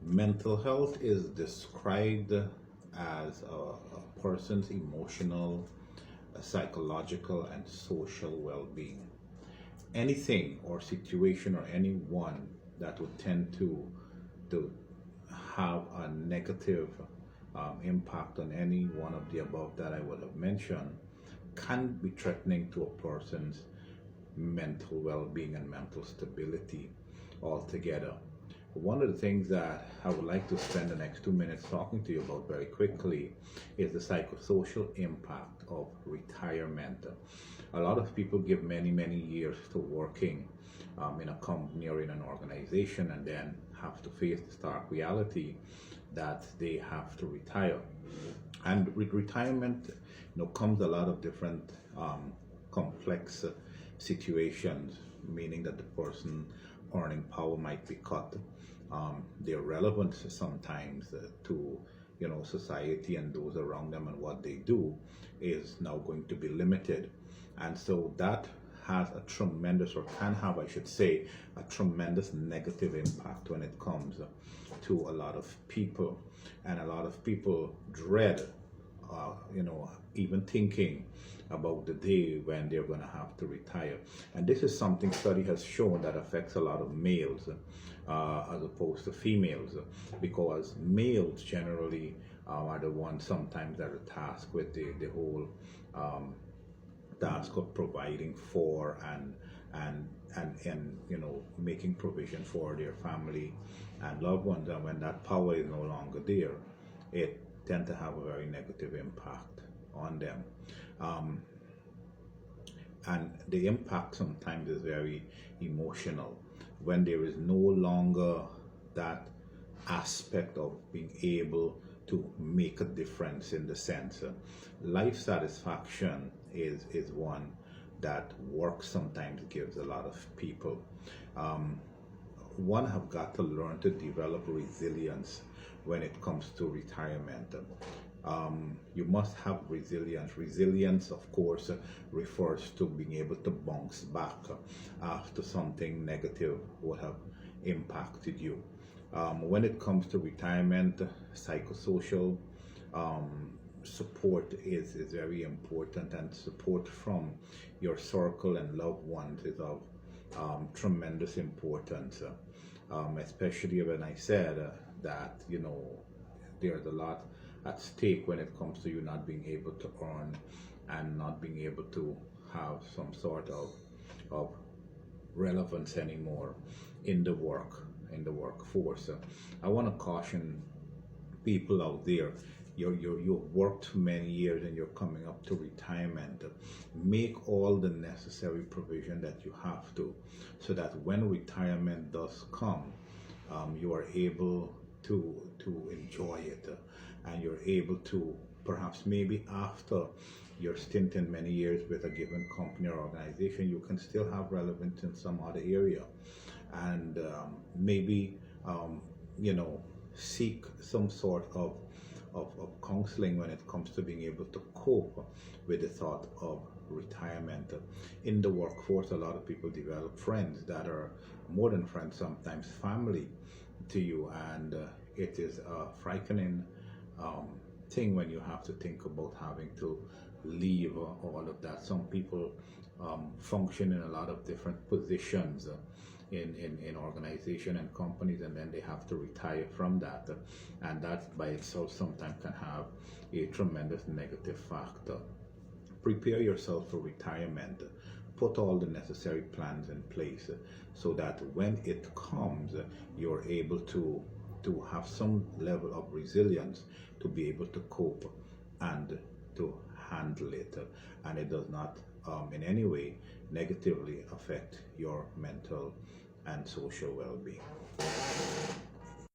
Mental health is described as a person's emotional, psychological, and social well being. Anything or situation or anyone that would tend to have a negative impact on any one of the above that I would have mentioned can be threatening to a person's mental well-being and mental stability altogether. One of the things that I would like to spend the next 2 minutes talking to you about very quickly is the psychosocial impact of retirement. A lot of people give many, many years to working in a company or in an organization and then have to face the stark reality that they have to retire. And with retirement, comes a lot of different complex situations, meaning that the person earning power might be cut. Their relevance sometimes to society and those around them and what they do is now going to be limited, and so that has a tremendous, or can have, I should say, a tremendous negative impact when it comes to a lot of people, and a lot of people dread even thinking about the day when they're going to have to retire. And this is something study has shown that affects a lot of males as opposed to females, because males generally are the ones sometimes that are tasked with the whole task of providing for and making provision for their family and loved ones. And when that power is no longer there, it tend to have a very negative impact on them. And the impact sometimes is very emotional when there is no longer that aspect of being able to make a difference, in the sense life satisfaction is one that work sometimes gives a lot of people. One have got to learn to develop resilience when it comes to retirement. You must have resilience. Resilience, of course, refers to being able to bounce back after something negative would have impacted you. When it comes to retirement, psychosocial support is very important, and support from your circle and loved ones is of tremendous importance, especially when I said that there's a lot at stake when it comes to you not being able to earn and not being able to have some sort of relevance anymore in the workforce. I want to caution people out there. You've worked many years and you're coming up to retirement. Make all the necessary provision that you have to, so that when retirement does come, you are able to enjoy it, and you're able to, perhaps maybe after your stint in many years with a given company or organization, you can still have relevance in some other area, and maybe seek some sort of counseling when it comes to being able to cope with the thought of retirement. In the workforce, a lot of people develop friends that are more than friends, sometimes family to you, and it is a frightening thing when you have to think about having to leave all of that. Some people function in a lot of different positions in organization and companies, and then they have to retire from that, and that by itself sometimes can have a tremendous negative factor. Prepare yourself for retirement. Put all the necessary plans in place so that when it comes, you're able to have some level of resilience to be able to cope and to handle it, and it does not in any way negatively affect your mental and social well-being.